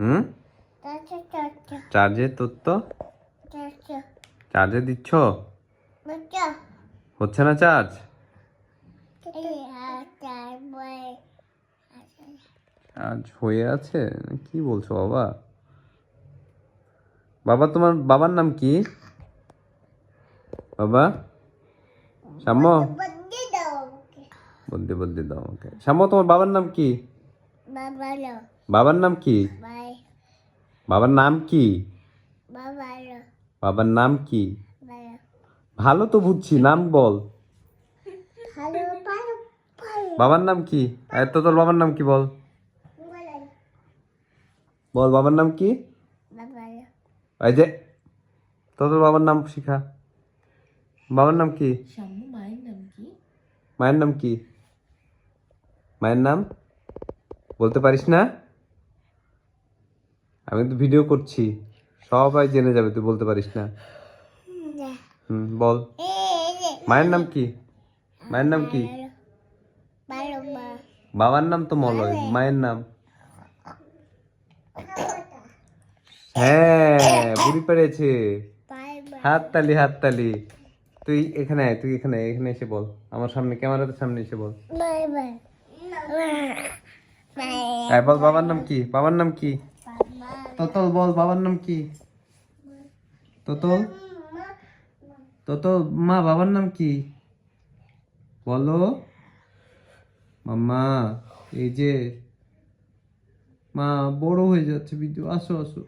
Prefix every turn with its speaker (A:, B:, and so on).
A: হুম, চার্জে তোর তো চার্জে দিচ্ছ, হচ্ছে না চার্জ? চার্জ হয়ে আছে? কি বলছো বাবা? বাবা, তোমার বাবার নাম কি? বাবা শ্যাম, বদ্যি বদ্যি দাও আমাকে। শ্যাম, তোমার বাবার নাম কি? বাবার নাম কি? বাবার নাম কি? বাবার নাম কি? ভালো তো বুঝছি, নাম বল। বাবার নাম কি? তো তোর বাবার নাম কি বল? বল বাবার নাম কি? এই যে, তোর বাবার নাম শিখা। বাবার নাম কি?
B: মায়ের নাম কি?
A: মায়ের নাম কি? মায়ের নাম বলতে পারিস না? আমি তো ভিডিও করছি, সবাই জেনে যাবে তুই বলতে পারিস না। বল মায়ের নাম কি? মায়ের নাম কি? বাবার নাম তো মলয়, মায়ের নাম? হ্যাঁ, বুড়ি পেরেছে। হাততালি হাততালি। তুই এখানে আয়, তুই এখানে এখানে এসে বল, আমার সামনে, ক্যামেরার সামনে এসে বল। বল বাবার নাম কি? বাবার নাম কি? তোতল বল বাবার নাম কি? তোতল, তোতল মা বাবার নাম কি বলো? মাম্মা, এই যে মা বড় হয়ে যাচ্ছে ভিডিও, আসো আসো।